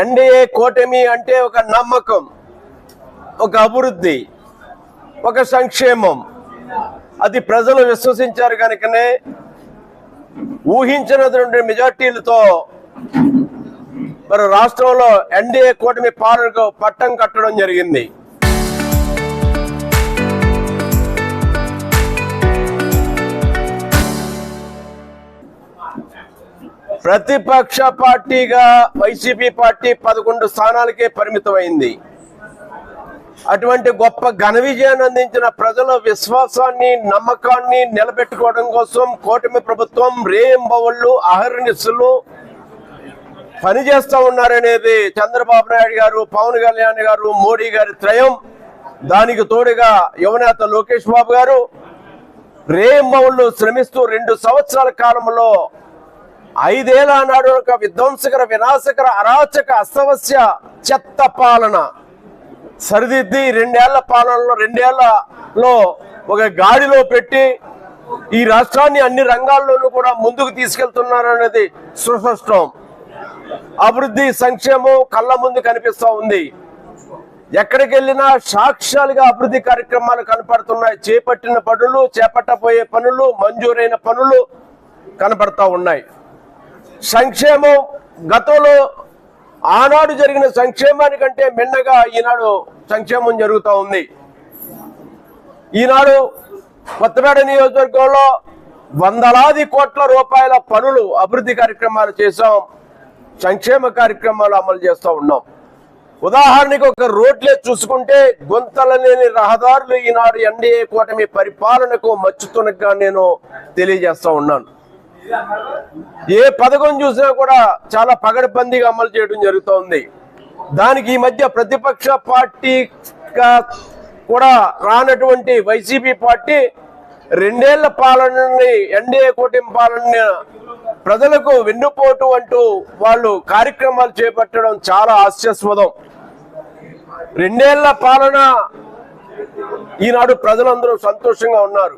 NDA కూటమి అంటే ఒక నమ్మకం, ఒక అభివృద్ధి, ఒక సంక్షేమం. అది ప్రజలు విశ్వసించారు కనుకనే ఊహించినటువంటి మెజార్టీలతో మరి రాష్ట్రంలో ఎన్డీఏ కూటమి పాలనకు పట్టం కట్టడం జరిగింది. ప్రతిపక్ష పార్టీగా వైసీపీ పార్టీ 11 స్థానాలకే పరిమితమైంది. అటువంటి గొప్ప ఘన విజయాన్ని అందించిన ప్రజల విశ్వాసాన్ని, నమ్మకాన్ని నిలబెట్టుకోవడం కోసం కూటమి ప్రభుత్వం రేయింబవళ్ళు అహర్నిశలు పనిచేస్తూ ఉన్నారనేది చంద్రబాబు నాయుడు గారు, పవన్ కళ్యాణ్ గారు, మోడీ గారి త్రయం. దానికి తోడుగా యువనేత లోకేష్ బాబు గారు రేయింబవళ్ళు శ్రమిస్తూ 2 సంవత్సరాల కాలంలో 5 ఏళ్ల నాడు ఒక విధ్వంసకర, వినాశకర, అరాచక, అస్తవస్య చెత్త పాలన సరిదిద్ది 2 ఏళ్ల పాలనలో 2 ఏళ్లలో ఒక గాడిలో పెట్టి ఈ రాష్ట్రాన్ని అన్ని రంగాల్లోనూ కూడా ముందుకు తీసుకెళ్తున్నారు అనేది సుస్పష్టం. అభివృద్ధి, సంక్షేమం కళ్ళ ముందు కనిపిస్తూ ఉంది. ఎక్కడికి వెళ్ళినా సాక్ష్యాలుగా అభివృద్ధి కార్యక్రమాలు కనపడుతున్నాయి. చేపట్టిన పనులు, చేపట్టబోయే పనులు, మంజూరైన పనులు కనపడతా ఉన్నాయి. సంక్షేమం గతంలో ఆనాడు జరిగిన సంక్షేమానికంటే మిన్నగా ఈనాడు సంక్షేమం జరుగుతూ ఉంది. ఈనాడు కొత్తపేట నియోజకవర్గంలో వందలాది కోట్ల రూపాయల పనులు, అభివృద్ధి కార్యక్రమాలు చేశాం. సంక్షేమ కార్యక్రమాలు అమలు చేస్తూ ఉన్నాం. ఉదాహరణకి ఒక రోడ్లే చూసుకుంటే గుంతల లేని రహదారులు ఈనాడు ఎన్డీఏ కూటమి పరిపాలనకు మచ్చుతున్నగా నేను తెలియజేస్తా ఉన్నాను. ఏ పథకం చూసినా కూడా చాలా పగడబందీగా అమలు చేయడం జరుగుతోంది. దానికి ఈ మధ్య ప్రతిపక్ష పార్టీగా కూడా రానటువంటి వైసీపీ పార్టీ 2 ఏళ్ల పాలనని, ఎన్డీఏ కూటమి పాలన ప్రజలకు వెన్నుపోటు అంటూ వాళ్ళు కార్యక్రమాలు చేపట్టడం చాలా హాస్యాస్పదం. 2 ఏళ్ల పాలన ఈనాడు ప్రజలందరూ సంతోషంగా ఉన్నారు.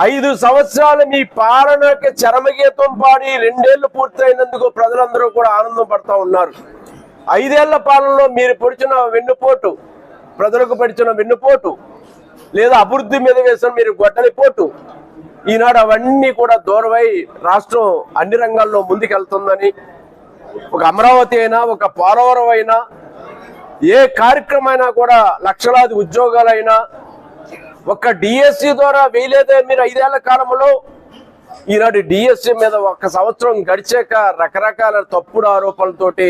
5 సంవత్సరాలు మీ పాలనకి చరమగీతం పాడి 2 ఏళ్లు పూర్తయినందుకు ప్రజలందరూ కూడా ఆనందం పడుతూ ఉన్నారు. 5 ఏళ్ల పాలనలో మీరు పొడిచిన వెన్నుపోటు, ప్రజలకు పడిచిన వెన్నుపోటు, లేదా అభివృద్ధి మీద వేసిన మీరు గొడ్డలిపోటు, ఈనాడు అవన్నీ కూడా దూరమై రాష్ట్రం అన్ని రంగాల్లో ముందుకెళ్తుందని, ఒక అమరావతి అయినా, ఒక పోలవరం అయినా, ఏ కార్యక్రమం అయినా కూడా లక్షలాది ఉద్యోగాలైనా, ఒక్క డిఎస్సి ద్వారా వేయలేదే మీరు 5 ఏళ్ల కాలంలో. ఈనాడు డిఎస్సి మీద 1 సంవత్సరం గడిచాక రకరకాల తప్పుడు ఆరోపణలతోటి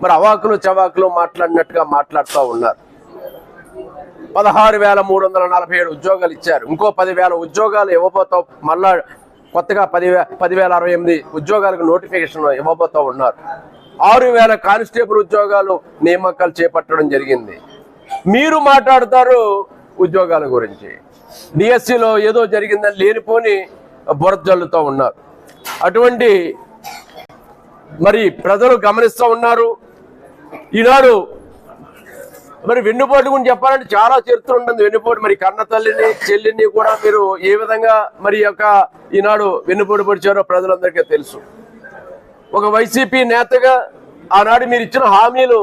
మరి అవాకులు చవాకులు మాట్లాడినట్టుగా మాట్లాడుతూ ఉన్నారు. 16,347 ఉద్యోగాలు ఇచ్చారు. ఇంకో 10,000 ఉద్యోగాలు ఇవ్వబోతాం. మళ్ళా కొత్తగా 10,068 ఉద్యోగాలకు నోటిఫికేషన్ ఇవ్వబోతూ ఉన్నారు. 6,000 కానిస్టేబుల్ ఉద్యోగాలు నియామకాలు చేపట్టడం జరిగింది. మీరు మాట్లాడతారు ఉద్యోగాల గురించి. డిఎస్సిలో ఏదో జరిగిందని లేనిపోని బురద జల్లుతూ ఉన్నారు. అటువంటి మరి ప్రజలు గమనిస్తూ ఉన్నారు. ఈనాడు మరి వెన్నుపోటు గురించి చెప్పాలంటే చాలా చరిత్ర ఉంటుంది. వెన్నుపోటు మరి కన్న తల్లిని, చెల్లిని కూడా మీరు ఏ విధంగా మరి ఈనాడు వెన్నుపోటు పొడిచారో ప్రజలందరికీ తెలుసు. ఒక వైసీపీ నేతగా ఆనాడు మీరు ఇచ్చిన హామీలు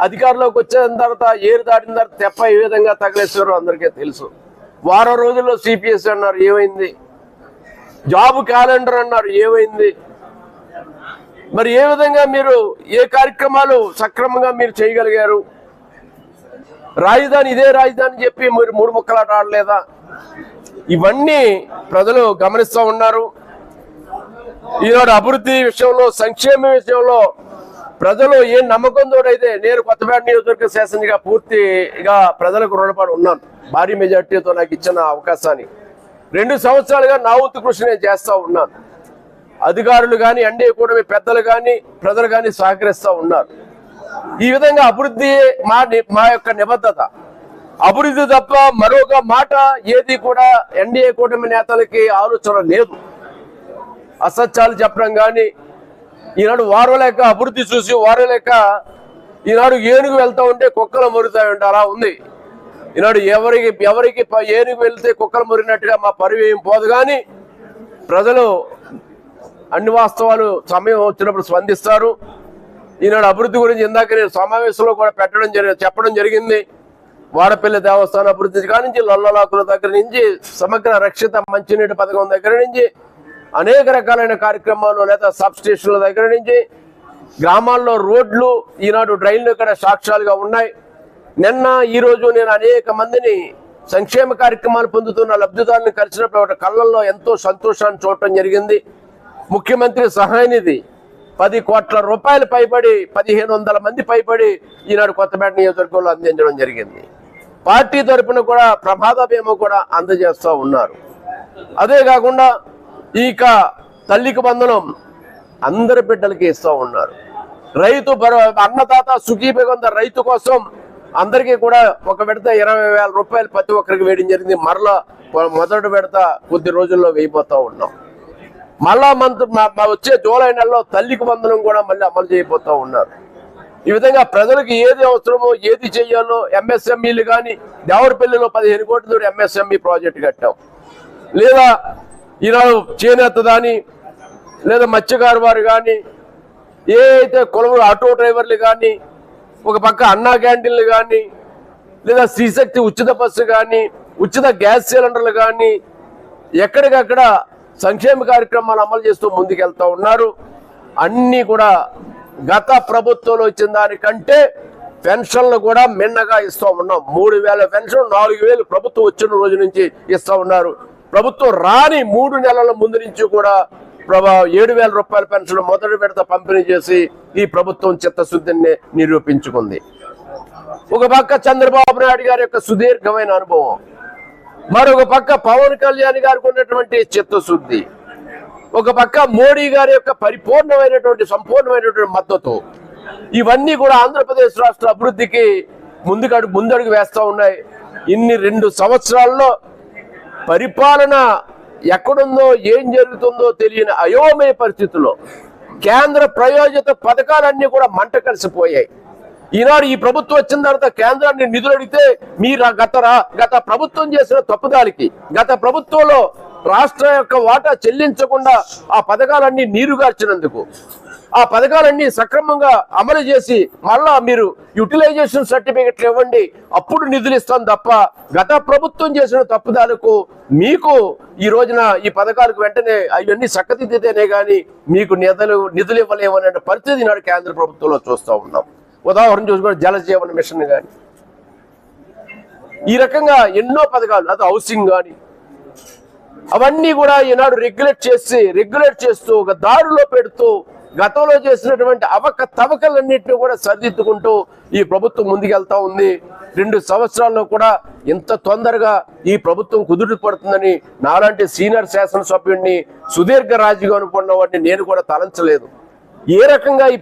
అధికారంలోకి వచ్చిన తర్వాత, ఏరు దాటిన తర్వాత తెప్ప ఏ విధంగా తగిలేస్తారో అందరికీ తెలుసు. వారం రోజుల్లో సిపిఎస్ అన్నారు, ఏమైంది? జాబ్ క్యాలెండర్ అన్నారు, ఏమైంది? మరి ఏ విధంగా మీరు ఏ కార్యక్రమాలు సక్రమంగా మీరు చేయగలిగారు? రాజధాని, ఇదే రాజధాని చెప్పి మీరు 3 ముక్కలాట ఆడలేదా? ఇవన్నీ ప్రజలు గమనిస్తూ ఉన్నారు. ఈనాడు అభివృద్ధి విషయంలో, సంక్షేమ విషయంలో ప్రజలు ఏ నమ్మకంతో అయితే, నేను కొత్తపేట నియోజకవర్గ శాసనసభ్యుడిగా పూర్తిగా ప్రజలకు రుణపడి ఉన్నాను. భారీ మెజార్టీతో నాకు ఇచ్చిన అవకాశాన్ని 2 సంవత్సరాలుగా నా వంతు కృషి నేను చేస్తూ ఉన్నాను. అధికారులు కానీ, ఎన్డీఏ కూటమి పెద్దలు కానీ, ప్రజలు కానీ సహకరిస్తూ ఉన్నారు. ఈ విధంగా అభివృద్ధి మా యొక్క నిబద్ధత. అభివృద్ధి తప్ప మరొక మాట ఏది కూడా ఎన్డీఏ కూటమి నేతలకి ఆలోచన లేదు. అసత్యాలు చెప్పడం కానీ, ఈనాడు వారలేక అభివృద్ధి చూసి వారలేక ఈనాడు ఏనుగు వెళ్తూ ఉంటే కుక్కలు మురుగుతాయంట, అలా ఉంది. ఈనాడు ఎవరికి ఏనుగు వెళ్తే కుక్కలు మురిగినట్టుగా మా పరివేయం పోదు. కానీ ప్రజలు అన్ని వాస్తవాలు సమయం వచ్చినప్పుడు స్పందిస్తారు. ఈనాడు అభివృద్ధి గురించి ఇందాక నేను సమావేశంలో కూడా చెప్పడం జరిగింది. వాడపల్లి దేవస్థానం అభివృద్ధి కానించి లొల్లలాకుల దగ్గర నుంచి సమగ్ర రక్షిత మంచినీటి పథకం దగ్గర నుంచి అనేక రకాలైన కార్యక్రమాలు, లేదా సబ్ స్టేషన్ల దగ్గర నుంచి గ్రామాల్లో రోడ్లు, ఈనాడు డ్రైన్లు ఇక్కడ సాక్ష్యాలుగా ఉన్నాయి. నిన్న ఈరోజు నేను అనేక మందిని సంక్షేమ కార్యక్రమాలు పొందుతున్న లబ్ధిదారులను కలిసినప్పుడు వాటి కళ్ళల్లో ఎంతో సంతోషాన్ని చూడటం జరిగింది. ముఖ్యమంత్రి సహాయ నిధి 10 కోట్ల రూపాయలు పైబడి 1500 మంది పైబడి ఈనాడు కొత్తపేట నియోజకవర్గంలో అందించడం జరిగింది. పార్టీ తరఫున కూడా ప్రమాద బీమా కూడా అందజేస్తూ ఉన్నారు. అదే కాకుండా ఇక తల్లికి వందనం అందరి బిడ్డలకి ఇస్తూ ఉన్నారు. రైతు అన్నదాత సుఖీభగంద రైతు కోసం అందరికీ కూడా ఒక విడత 20,000 రూపాయలు ప్రతి ఒక్కరికి వేయడం జరిగింది. మరలా మొదటి విడత కొద్ది రోజుల్లో వేయబోతూ ఉన్నాం. మళ్ళా వచ్చే జూలై నెలలో తల్లికి వందనం కూడా మళ్ళీ అమలు చేయబోతూ ఉన్నారు. ఈ విధంగా ప్రజలకు ఏది అవసరమో ఏది చెయ్యాలో ఎంఎస్ఎంఈలు కానీ దేవరపల్లిలో 15 కోట్లతో ఎంఎస్ఎంఈ ప్రాజెక్టు కట్టాం. లేదా ఈనాడు చేనేత కానీ, లేదా మత్స్యకారు వారు కానీ, ఏ అయితే కొలువులు ఆటో డ్రైవర్లు కానీ, ఒక పక్క అన్నా క్యాంటీన్లు కానీ, లేదా శ్రీశక్తి ఉచిత బస్సు కానీ, ఉచిత గ్యాస్ సిలిండర్లు కానీ, ఎక్కడికక్కడ సంక్షేమ కార్యక్రమాలు అమలు చేస్తూ ముందుకెళ్తూ ఉన్నారు. అన్నీ కూడా గత ప్రభుత్వంలో ఇచ్చిన దానికంటే పెన్షన్లు కూడా మిన్నగా ఇస్తూ ఉన్నాం. 3,000 పెన్షన్, 4,000 ప్రభుత్వం వచ్చిన రోజు నుంచి ఇస్తూ ఉన్నారు. ప్రభుత్వం రాని 3 నెలల ముందు నుంచి కూడా 7,000 రూపాయల పెన్షన్ మొదటి విడత పంపిణీ చేసి ఈ ప్రభుత్వం చిత్తశుద్ధిని నిరూపించుకుంది. ఒక పక్క చంద్రబాబు నాయుడు గారి యొక్క సుదీర్ఘమైన అనుభవం, మరొక పక్క పవన్ కళ్యాణ్ గారికి ఉన్నటువంటి చిత్తశుద్ధి, ఒక పక్క మోడీ గారి యొక్క సంపూర్ణమైనటువంటి మద్దతు, ఇవన్నీ కూడా ఆంధ్రప్రదేశ్ రాష్ట్ర అభివృద్ధికి ముందడుగు వేస్తూ ఉన్నాయి. ఇన్ని 2 సంవత్సరాల్లో పరిపాలన ఎక్కడుందో ఏం జరుగుతుందో తెలియని అయోమయ పరిస్థితుల్లో కేంద్ర ప్రయోజిత పథకాలన్నీ కూడా మంట కలిసిపోయాయి. ఈనాడు ఈ ప్రభుత్వం వచ్చిన తర్వాత కేంద్రాన్ని నిధులు అడిగితే మీరు గత ప్రభుత్వం చేసిన తప్పుదాలికి, గత ప్రభుత్వంలో రాష్ట్ర యొక్క వాటా చెల్లించకుండా ఆ పథకాలన్నీ నీరుగార్చినందుకు, ఆ పథకాలన్నీ సక్రమంగా అమలు చేసి మళ్ళా మీరు యుటిలైజేషన్ సర్టిఫికెట్లు ఇవ్వండి, అప్పుడు నిధులు ఇస్తాం తప్ప గత ప్రభుత్వం చేసిన తప్పుదాలకు మీకు ఈ రోజున ఈ పథకాలకు వెంటనే అవన్నీ చక్కదిద్దితేనే కానీ మీకు నిధులు ఇవ్వలేమనే పరిస్థితి నాడు కేంద్ర ప్రభుత్వంలో చూస్తూ ఉన్నాం. ఉదాహరణ చూసుకుంటే జలజీవన మిషన్ కానీ, ఈ రకంగా ఎన్నో పథకాలు, అది హౌసింగ్ కానీ, అవన్నీ కూడా ఈనాడు రెగ్యులేట్ చేస్తూ ఒక దారిలో పెడుతూ గతంలో చేసినటువంటి అవకతవకలన్నింటినీ కూడా సరిదిద్దుకుంటూ ఈ ప్రభుత్వం ముందుకెళ్తా ఉంది. 2 సంవత్సరాల్లో కూడా ఇంత తొందరగా ఈ ప్రభుత్వం కుదురు పడుతుందని నాలాంటి సీనియర్ శాసనసభ్యుడిని, సుదీర్ఘ రాజకీయ అనుకున్న వాడిని నేను కూడా తలంచలేదు. ఏ రకంగా ఈ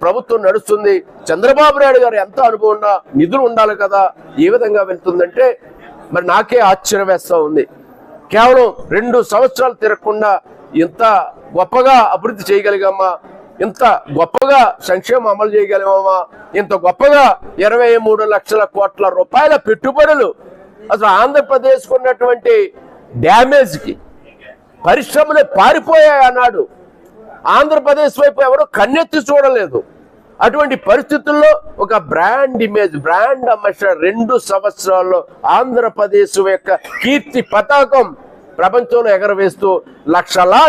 ప్రభుత్వం నడుస్తుంది, చంద్రబాబు నాయుడు గారు ఎంత అనుభవం ఉన్నా నిధులు ఉండాలి కదా, ఏ విధంగా వెళ్తుందంటే మరి నాకే ఆశ్చర్యం వేస్తూ ఉంది. కేవలం 2 సంవత్సరాలు తిరగకుండా ఇంత గొప్పగా అభివృద్ధి చేయగలిగామా, ఇంత గొప్పగా సంక్షేమం అమలు చేయగలిగామా, ఇంత గొప్పగా 23 లక్షల కోట్ల రూపాయల పెట్టుబడులు అసలు ఆంధ్రప్రదేశ్కు ఉన్నటువంటి డ్యామేజ్కి పరిశ్రమలు పారిపోయాయి అన్నాడు. ఆంధ్రప్రదేశ్ వైపు ఎవరు కన్నెత్తి చూడలేదు. అటువంటి పరిస్థితుల్లో ఒక బ్రాండ్ ఇమేజ్, బ్రాండ్ అంబాసిడర్ 2 సంవత్సరాల్లో ఆంధ్రప్రదేశ్ యొక్క కీర్తి పతాకం ప్రపంచంలో ఎగరవేస్తూ లక్షలాది